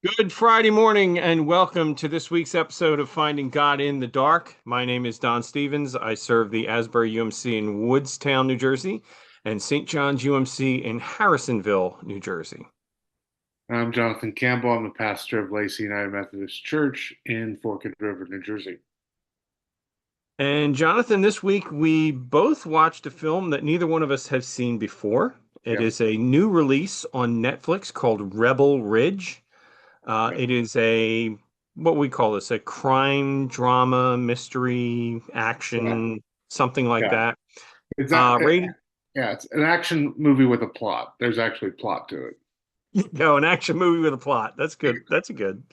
Good Friday morning, and welcome to this week's episode of Finding God in the Dark. My name is Don Stevens. I serve the Asbury UMC in Woodstown, New Jersey, and St. John's UMC in Harrisonville, New Jersey. I'm Jonathan Campbell. I'm the pastor of Lacey United Methodist Church in Forked River, New Jersey. And Jonathan, this week we both watched a film that neither one of us have seen before. It Yeah, is a new release on Netflix called Rebel Ridge. yeah, It is what we call this, a crime, drama, mystery, yeah. action, something like Yeah. that. It's not, Rated, yeah, it's an action movie with a plot. There's actually plot to it. no, an action movie with a plot. That's good. That's a good.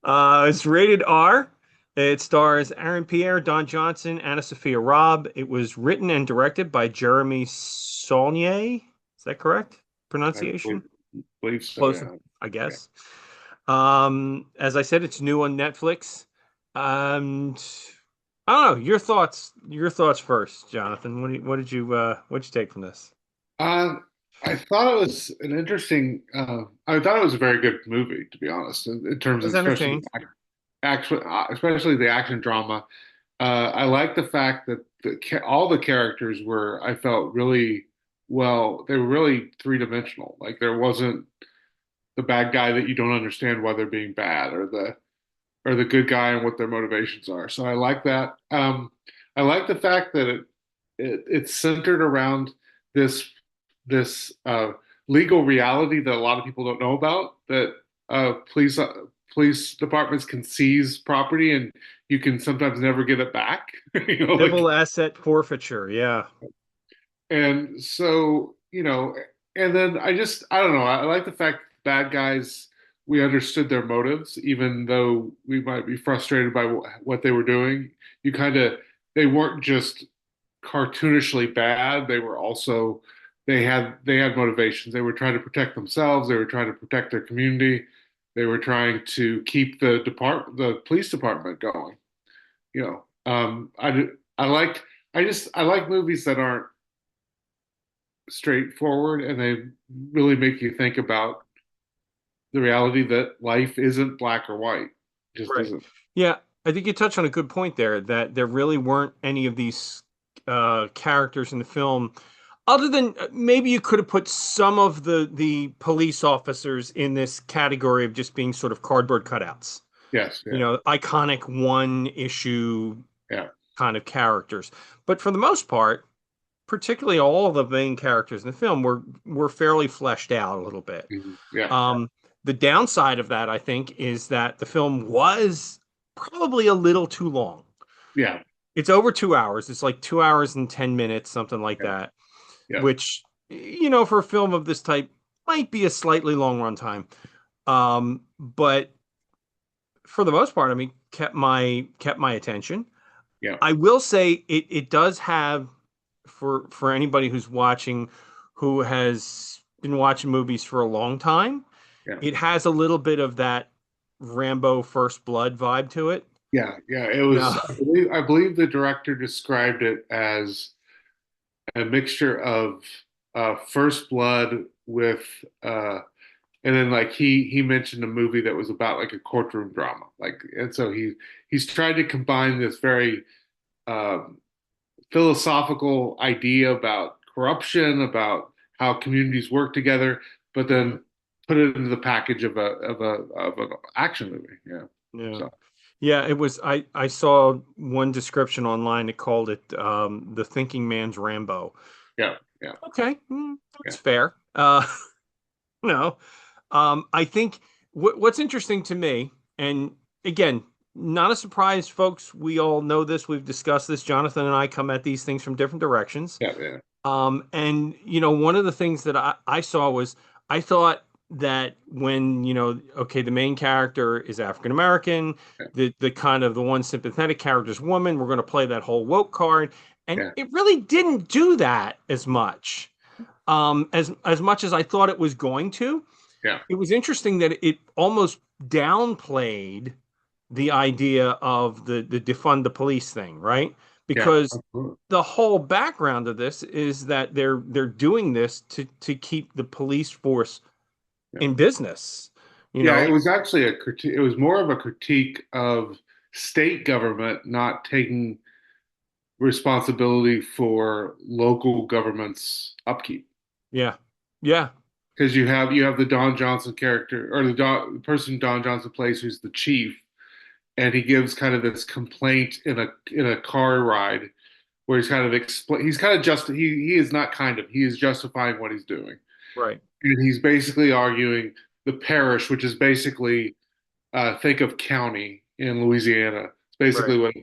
It's rated R. It stars Aaron Pierre, Don Johnson, Anna Sophia Robb. It was written and directed by Jeremy Saulnier. Is that correct I pronunciation? believe so, Close, yeah. I Yeah. guess. As I said, it's new on Netflix. Um, I don't know. Your thoughts first, Jonathan. What did you take from this? Uh, I thought it was an interesting, I thought it was a very good movie, to be honest, in terms I of was entertained. especially the action drama. I like the fact that all the characters were, I felt really well, they were really three-dimensional. Like there wasn't the bad guy that you don't understand why they're being bad, or the good guy and what their motivations are. So I like that. I like the fact that it's centered around this this legal reality that a lot of people don't know about. That police departments can seize property and you can sometimes never get it back. Like, Civil asset forfeiture. Yeah. and so, and then I don't know. I like the fact that bad guys, we understood their motives, even though we might be frustrated by what they were doing. You kind of, they weren't just cartoonishly bad. They were also, they had motivations. They were trying to protect themselves. They were trying to protect their community. They were trying to keep the police department going. You know, I like, I like movies that aren't straightforward and they really make you think about the reality that life isn't black or white. It just Right. isn't. Yeah, I think you touched on a good point there that there really weren't any of these characters in the film, other than maybe you could have put some of the police officers in this category of just being sort of cardboard cutouts. Yes, You yeah, know, iconic one issue yeah. kind of characters. But for the most part, particularly all the main characters in the film were fairly fleshed out a little bit. Yeah, Um, the downside of that, I think, is that the film was probably a little too long. yeah, It's over 2 hours. It's like 2 hours and 10 minutes, something like yeah, that, yeah, which, for a film of this type might be a slightly long runtime. But for the most part, I mean, kept my attention. yeah, I will say it does have for anybody who's watching who has been watching movies for a long time, yeah, it has a little bit of that Rambo First Blood vibe to it. yeah, yeah. It No. was, I believe the director described it as a mixture of First Blood with and then like he mentioned a movie that was about like a courtroom drama. Like, and so he's tried to combine this very um philosophical idea about corruption, about how communities work together, but Mhm. then put it into the package of an action movie. Yeah. Yeah. So Yeah, it was I saw one description online that called it the thinking man's Rambo. yeah, yeah, Okay, that's yeah, fair. No. I think what's interesting to me, and again, not a surprise, folks. We all know this. We've discussed this. Jonathan and I come at these things from different directions. yeah, yeah, And one of the things that I saw was I thought that when, okay, the main character is African American, yeah, the kind of the one sympathetic character is woman, we're going to play that whole woke card. And yeah, it really didn't do that as much, as much as I thought it was going to. yeah, It was interesting that it almost downplayed the idea of the defund the police thing, right? yeah, Because absolutely. the whole background of this is that they're doing this to keep the police force Yeah, in business, you Yeah, know? it was actually a critique. It was more of a critique of state government not taking responsibility for local government's upkeep. Yeah. Yeah. Because you have the Don Johnson character, or the person Don Johnson plays, who's the chief, and he gives kind of this complaint in a car ride where he's kind of just he is not kind of he is justifying what he's doing, Right. and he's basically arguing the parish, which is basically think of county in Louisiana. It's Right. basically what.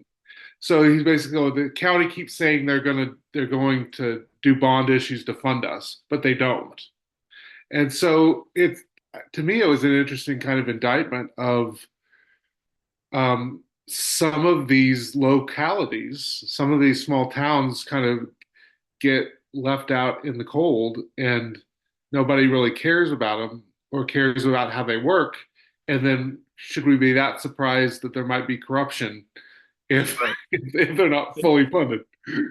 So he's basically, oh, the county keeps saying they're going to do bond issues to fund us, but they don't. And so it's to me it was an interesting kind of indictment of some of these localities, some of these small towns kind of get left out in the cold, and nobody really cares about them or cares about how they work. And then should we be that surprised that there might be corruption if Right. if they're not fully funded?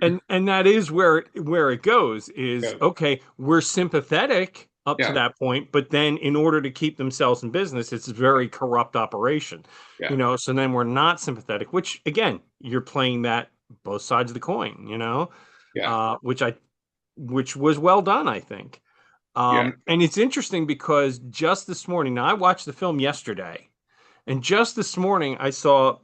And that is where it goes is Yeah, okay, we're sympathetic up to yeah, that point, but then in order to keep themselves in business, it's a very corrupt operation, yeah, so then we're not sympathetic, which again, you're playing that both sides of the coin, yeah, which was well done, I think. yeah, And it's interesting because just this morning, now I watched the film yesterday, and just this morning I saw,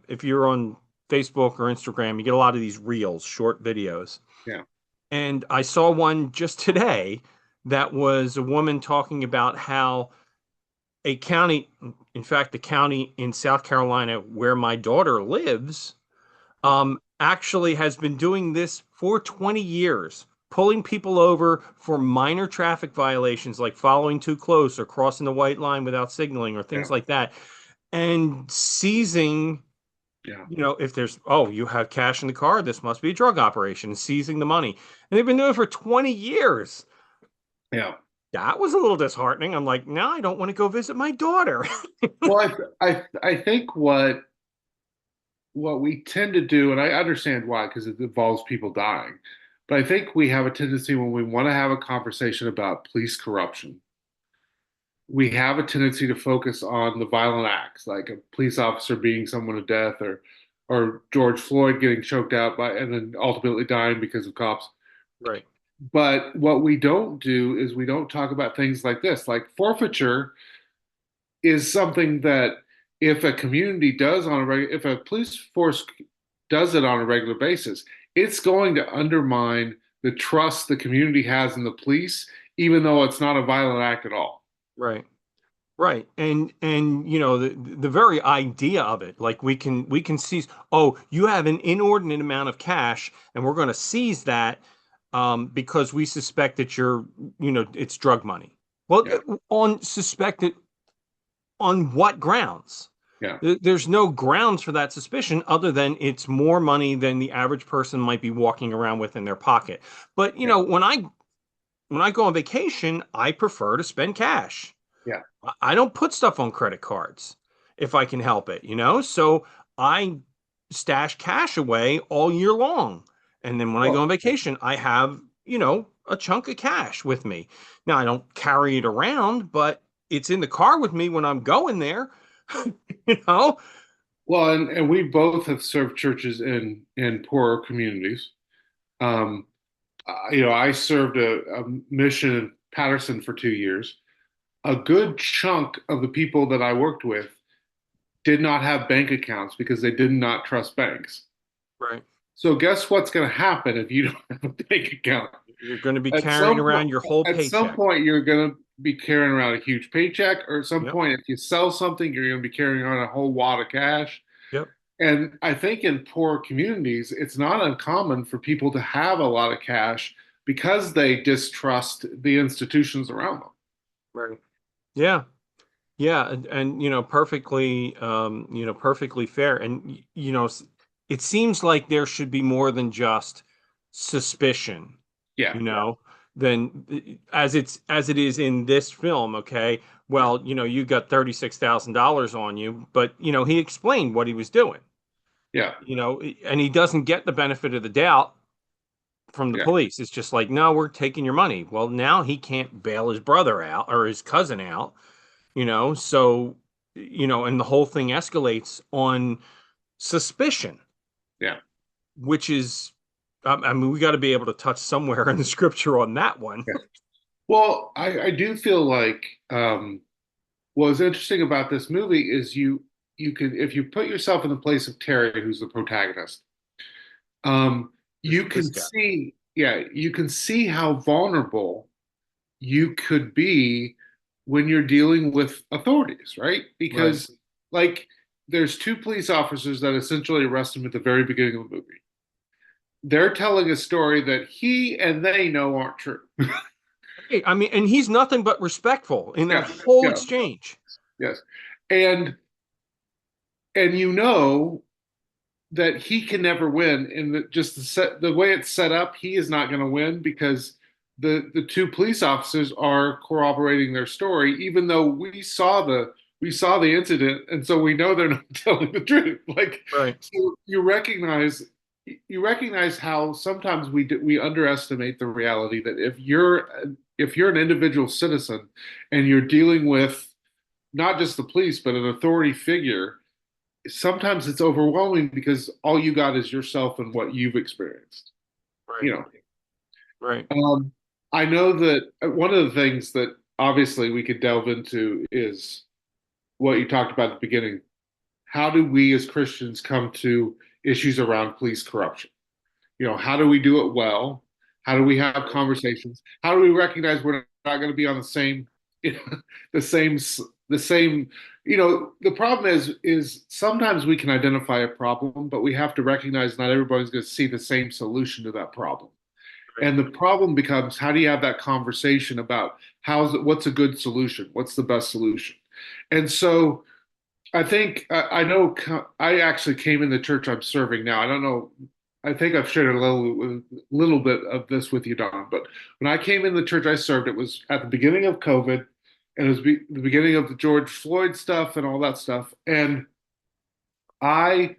if you're on Facebook or Instagram, you get a lot of these reels, short videos. yeah, And I saw one just today that was a woman talking about how a county, in fact, the county in South Carolina where my daughter lives, actually has been doing this for 20 years, pulling people over for minor traffic violations like following too close or crossing the white line without signaling or yeah, things like that, and seizing, yeah, if there's, oh, you have cash in the car, this must be a drug operation, seizing the money. And they've been doing it for 20 years. yeah. That was a little disheartening. I'm like, now I don't want to go visit my daughter. Well, I think what we tend to do, and I understand why, because it involves people dying, but I think we have a tendency when we want to have a conversation about police corruption, we have a tendency to focus on the violent acts, like a police officer beating someone to death, or George Floyd getting choked out by and then ultimately dying because of cops. Right, But what we don't do is we don't talk about things like this, like forfeiture is something that if a community does on a regular, if a police force does it on a regular basis, it's going to undermine the trust the community has in the police, even though it's not a violent act at all. right. Right. And the very idea of it, like we can seize, oh, you have an inordinate amount of cash and we're going to seize that because we suspect that it's drug money. Well, Yeah, on suspected on what grounds? yeah, There's no grounds for that suspicion other than it's more money than the average person might be walking around with in their pocket. But yeah, when I go on vacation, I prefer to spend cash. yeah. I don't put stuff on credit cards if I can help it. So I stash cash away all year long. And then when I go Well, on vacation, I have a chunk of cash with me. Now I don't carry it around, but it's in the car with me when I'm going there. You know? and we both have served churches in poorer communities. Um, I served a mission in Patterson for 2 years. A good chunk of the people that I worked with did not have bank accounts because they did not trust banks. Right. So guess what's going to happen if you don't have a bank account? You're going to be At carrying some point, around your whole at some paycheck. point, you're going to be carrying around a huge paycheck, or at some Yep. point, if you sell something, you're going to be carrying around a whole wad of cash. Yep. And I think in poor communities, it's not uncommon for people to have a lot of cash because they distrust the institutions around them. Right. Yeah. Yeah, and perfectly fair. And it seems like there should be more than just suspicion, Yeah, you know, than as it is in this film, okay? yeah, Well, you got $36,000 on you, but he explained what he was doing, yeah, and he doesn't get the benefit of the doubt from the yeah. police. It's just like, no, we're taking your money. Well, now he can't bail his brother out or his cousin out, So, and the whole thing escalates on suspicion, Yeah. which is, I mean, we got to be able to touch somewhere in the scripture on that one. Yeah. Well, I do feel like what was interesting about this movie is you could, if you put yourself in the place of Terry, who's the protagonist, This you this can guy, see, yeah, you can see how vulnerable you could be when you're dealing with authorities, right? right, Because like there's two police officers that essentially arrest him at the very beginning of the movie. They're telling a story that he and they know aren't true. hey, I mean, and he's nothing but respectful in that Yes, whole yes, exchange. yes. And you know that he can never win. And just the way it's set up, he is not going to win because the two police officers are corroborating their story, even though we saw the incident, and so we know they're not telling the truth. Like, Right, so you recognize how sometimes we underestimate the reality that if you're an individual citizen and you're dealing with not just the police but an authority figure, sometimes it's overwhelming because all you got is yourself and what you've experienced. right, You know, right, I know that one of the things that obviously we could delve into is what you talked about at the beginning. How do we as Christians come to issues around police corruption? How do we do it well? How do we have right, conversations? How do we recognize we're not going to be on the same, the same, the same? The problem is sometimes we can identify a problem, but we have to recognize not everybody's going to see the same solution to that problem. right. And the problem becomes how do you have that conversation about what's a good solution? What's the best solution? And so I think I know I actually came in the church I'm serving now. I don't know. I think I've shared a little bit of this with you, Don. But when I came in the church I served, it was at the beginning of COVID, and it was the beginning of the George Floyd stuff and all that stuff. And I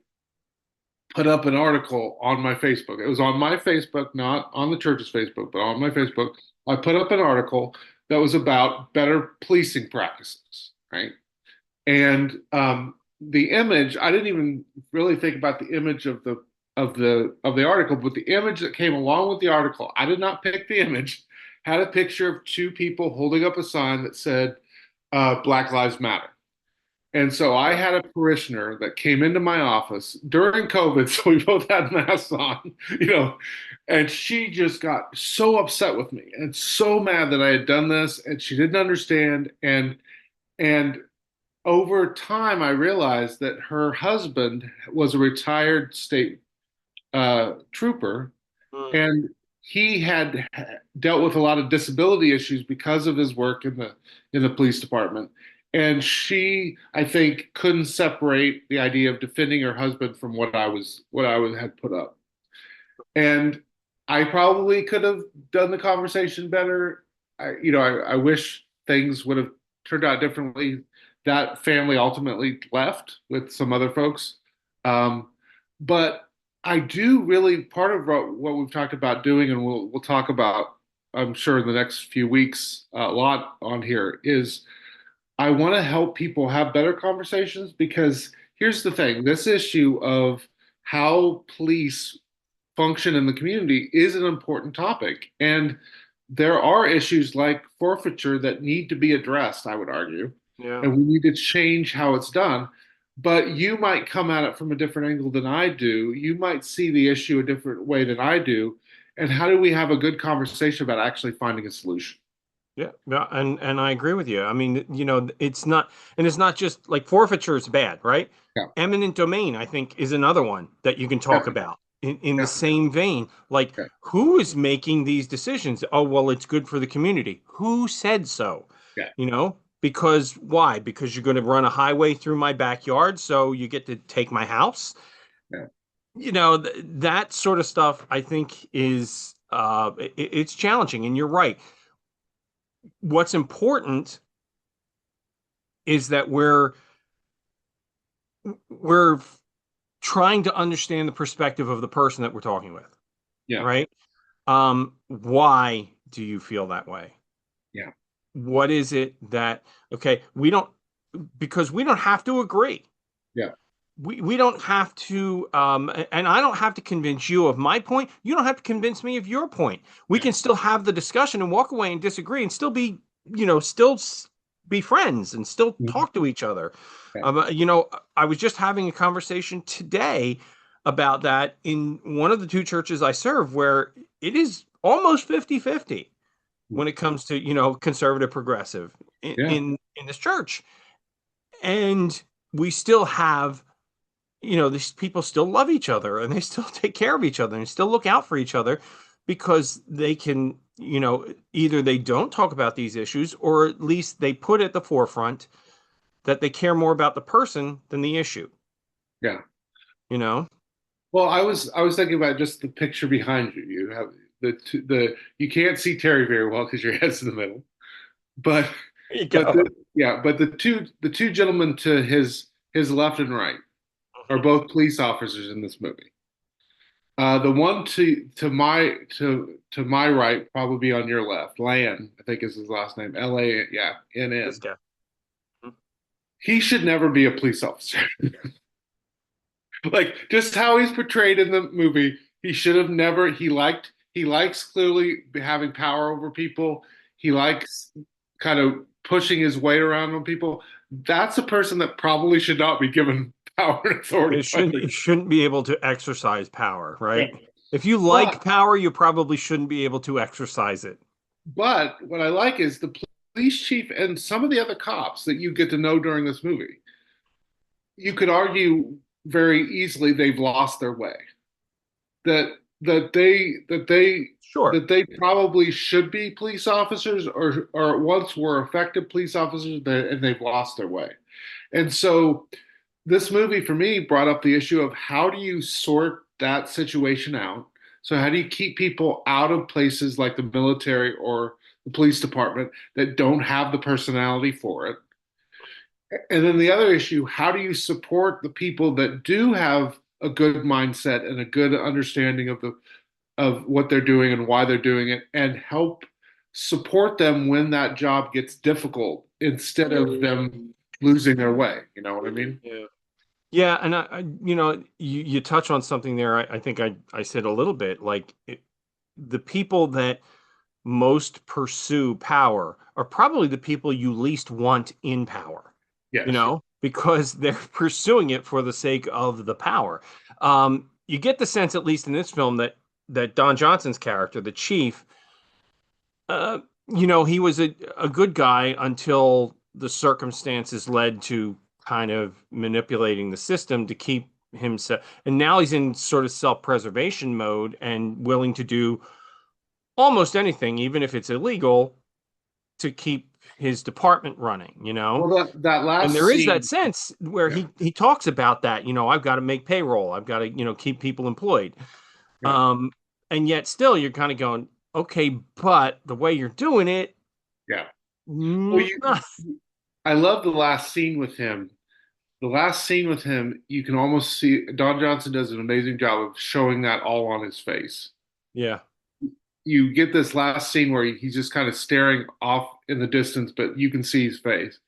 put up an article on my Facebook. It was on my Facebook, not on the church's Facebook, but on my Facebook. I put up an article that was about better policing practices, right? And the image, I didn't even really think about the image of the article, but the image that came along with the article, I did not pick the image, had a picture of two people holding up a sign that said Black Lives Matter. And so I had a parishioner that came into my office during COVID, so we both had masks on, you know, and she just got so upset with me and so mad that I had done this, and she didn't understand. And over time, I realized that her husband was a retired state trooper, Mm, and he had dealt with a lot of disability issues because of his work in the police department. And she, I think, couldn't separate the idea of defending her husband from what I had put up. And I probably could have done the conversation better. I wish things would have turned out differently. That family ultimately left with some other folks. But I do really part of what we've talked about doing, and we'll talk about, I'm sure, in the next few weeks a lot on here is I want to help people have better conversations because here's the thing: this issue of how police function in the community is an important topic. And there are issues like forfeiture that need to be addressed, I would argue. yeah. And we need to change how it's done. But you might come at it from a different angle than I do. You might see the issue a different way than I do. And how do we have a good conversation about actually finding a solution? Yeah, yeah, and I agree with you. I mean, it's not just like forfeiture is bad, right? Yeah, Eminent domain, I think, is another one that you can talk yeah, about in the yeah, same vein. Like, yeah, who is making these decisions? Oh, well, it's good for the community. Who said so? yeah, Because why? Because you're going to run a highway through my backyard, so you get to take my house. yeah, That sort of stuff, I think, is it's challenging. And you're right. What's important is that we're trying to understand the perspective of the person that we're talking with, yeah, right? Why do you feel that way? yeah. what is it that, okay, we don't, because we don't have to agree. Yeah, We don't have to, and I don't have to convince you of my point. You don't have to convince me of your point. We yeah, can still have the discussion and walk away and disagree and still be, be friends and still mhm, talk to each other. yeah, I was just having a conversation today about that in one of the two churches I serve, where it is almost 50-50 mm, when it comes to, conservative progressive yeah, in this church. And we still have, these people still love each other and they still take care of each other and still look out for each other because they can, either they don't talk about these issues or at least they put at the forefront that they care more about the person than the issue, yeah. you know? Well, I was thinking about just the picture behind you. You have the you can't see Terry very well because your head's in the middle, but There you but go. the two gentlemen to his left and right are Mhm. both police officers in this movie. The one to my right, probably on your left, Lan, I think is his last name, L-A, yeah, This N-N. guy. Mhm. He should never be a police officer. Like just how he's portrayed in the movie, he should have never. He likes clearly having power over people. He likes kind of pushing his weight around on people. That's a person that probably should not be given power and authority. You shouldn't be able to exercise power, Yeah. right? If you like But power, you probably shouldn't be able to exercise it. but what I like is the police chief and some of the other cops that you get to know during this movie. You could argue very easily they've lost their way. that that they that they Sure. that they probably should be police officers or once were effective police officers and they've lost their way. And so this movie for me brought up the issue of how do you sort that situation out? So how do you keep people out of places like the military or the police department that don't have the personality for it? And then the other issue, how do you support the people that do have a good mindset and a good understanding of what they're doing and why they're doing it and help support them when that job gets difficult instead of them losing their way. You know what I mean? Yeah. Yeah, and you touch on something there. I think I said a little bit like the people that most pursue power are probably the people you least want in power, Yes. because they're pursuing it for the sake of the power. You get the sense, at least in this film, that Don Johnson's character, the chief, uh, he was a good guy until the circumstances led to kind of manipulating the system to keep himself. And now he's in sort of self-preservation mode and willing to do almost anything, even if it's illegal, to keep his department running, Well, that And last there is that scene, sense where yeah, he talks about that, I've got to make payroll, I've got to, keep people employed. yeah. Um, and yet still you're kind of going, okay, but the way you're doing it, Yeah. Well, mm, I love the last scene with him. The last scene with him, you can almost see Don Johnson does an amazing job of showing that all on his face. yeah, You get this last scene where he's just kind of staring off in the distance, but you can see his face.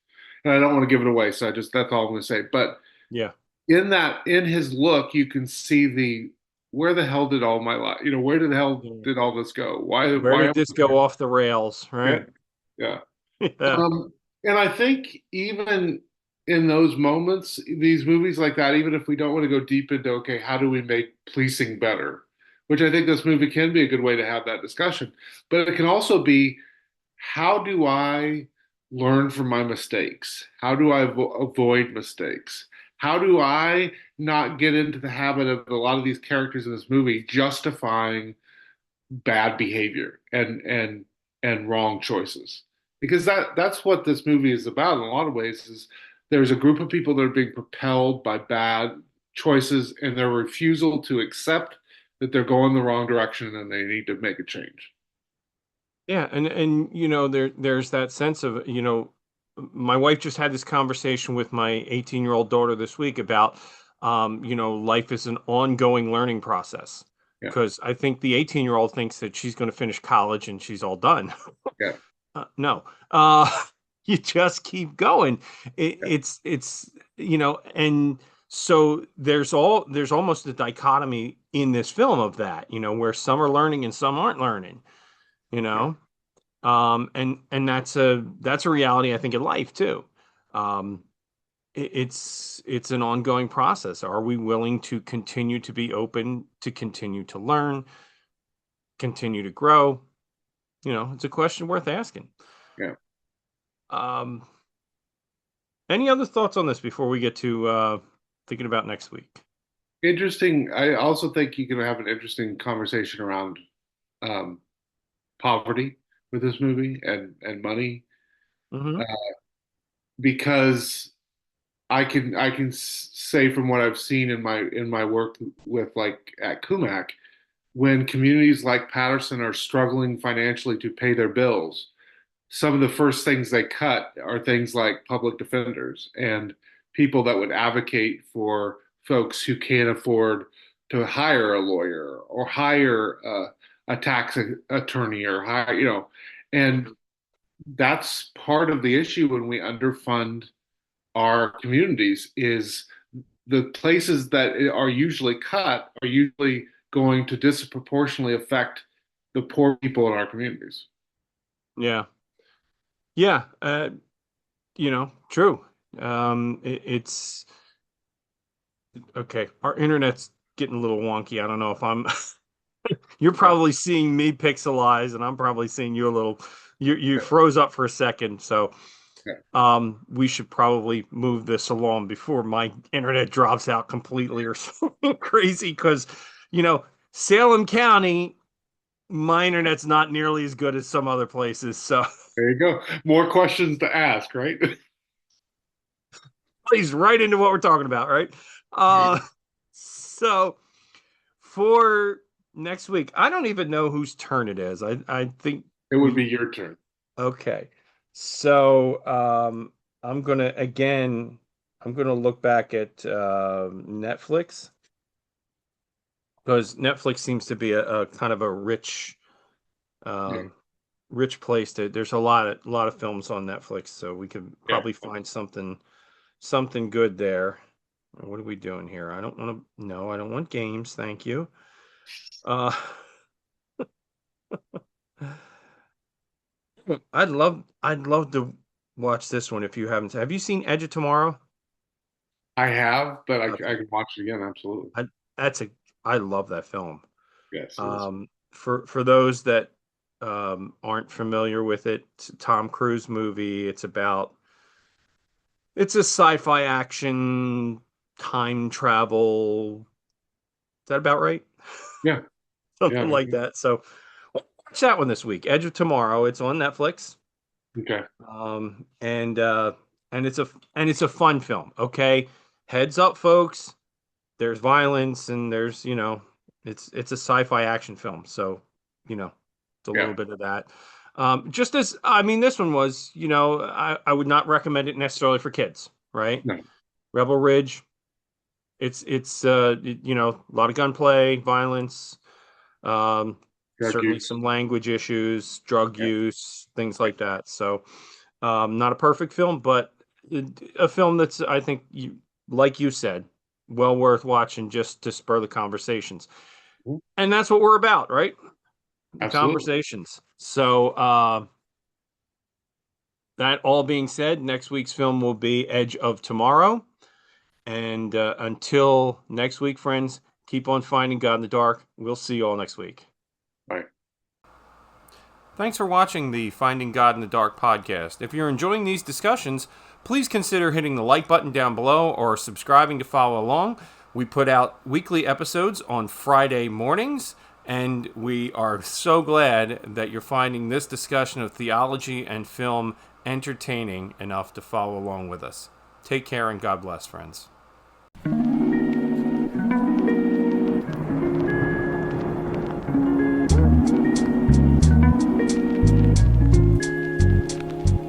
And I don't want to give it away, so that's all I'm going to say. But yeah, in his look, you can see the where the hell did all my life, where the hell yeah. did all this go? Why Where why did am this I go here? off the rails, Yeah, right? yeah. Yeah, And I think even in those moments, these movies like that, even if we don't want to go deep into, okay, how do we make policing better? Which I think this movie can be a good way to have that discussion. But it can also be, how do I learn from my mistakes? How do I avoid mistakes? How do I not get into the habit of a lot of these characters in this movie justifying bad behavior and wrong choices, because that's what this movie is about in a lot of ways. Is there's a group of people that are being propelled by bad choices and their refusal to accept that they're going the wrong direction and they need to make a change. yeah, and there's that sense of, my wife just had this conversation with my 18-year-old daughter this week about, life is an ongoing learning process. Yeah, Because I think the 18-year-old thinks that she's going to finish college and she's all done. yeah, No. You just keep going. Yeah, It's and so there's almost a dichotomy in this film of that, where some are learning and some aren't learning, you yeah, know. And that's a reality I think in life too. Um, it's an ongoing process. Are we willing to continue to be open, to continue to learn, continue to grow? It's a question worth asking. yeah. Um, any other thoughts on this before we get to thinking about next week? Interesting. I also think you can have an interesting conversation around um, poverty with this movie and money, uh, Hmm. because I can say from what I've seen in my work with like at Kumac, when communities like Patterson are struggling financially to pay their bills, some of the first things they cut are things like public defenders and people that would advocate for folks who can't afford to hire a lawyer or hire a tax attorney or hire, and Hmm. that's part of the issue when we underfund our communities is the places that are usually cut are usually going to disproportionately affect the poor people in our communities. Yeah, yeah, true. It's okay. Our internet's getting a little wonky. I don't know if I'm. You're Yeah, probably seeing me pixelize, and I'm probably seeing you a little. You yeah, froze up for a second, so yeah. we should probably move this along before my internet drops out completely or something crazy. Because Salem County, my internet's not nearly as good as some other places. So There you go. More questions to ask, right? plays right into what we're talking about, right? Uh, so for next week, I don't even know whose turn it is. I think It would we be your turn. okay. So I'm gonna again. I'm gonna look back at Netflix because Netflix seems to be a kind of a Yeah, um, rich place. There's a lot of films on Netflix, so we could yeah. probably find something good there. What are we doing here? I don't want to. No, I don't want games. Thank you. Uh, I'd love to watch this one if you haven't. Have you seen Edge of Tomorrow? I have, but I Okay, can watch it again. Absolutely. I that's a I love that film. Yes, it is. For those that aren't familiar with it, it's a Tom Cruise movie. It's a sci-fi action time travel. Is that about right? Yeah, Something yeah. like that. So watch that one this week. Edge of Tomorrow. It's on Netflix. Okay. Um, and uh, and it's a fun film. Okay, heads up, folks. There's violence and it's a sci-fi action film. So you know it's a Yeah. little bit of that. Just as I mean, this one was. I would not recommend it necessarily for kids. Right? No. Rebel Ridge. It's a lot of gunplay, violence, Drug certainly use. some language issues, drug Yeah. use, things like that. So, not a perfect film, but a film that's, I think, like you said, well worth watching just to spur the conversations. Mhm. And that's what we're about, right? The Absolutely. conversations. So, that all being said, next week's film will be Edge of Tomorrow. And until next week, friends, keep on finding God in the dark. We'll see you all next week. Right. Thanks for watching the Finding God in the Dark podcast. If you're enjoying these discussions, please consider hitting the like button down below or subscribing to follow along. We put out weekly episodes on Friday mornings, and we are so glad that you're finding this discussion of theology and film entertaining enough to follow along with us. Take care and God bless, friends.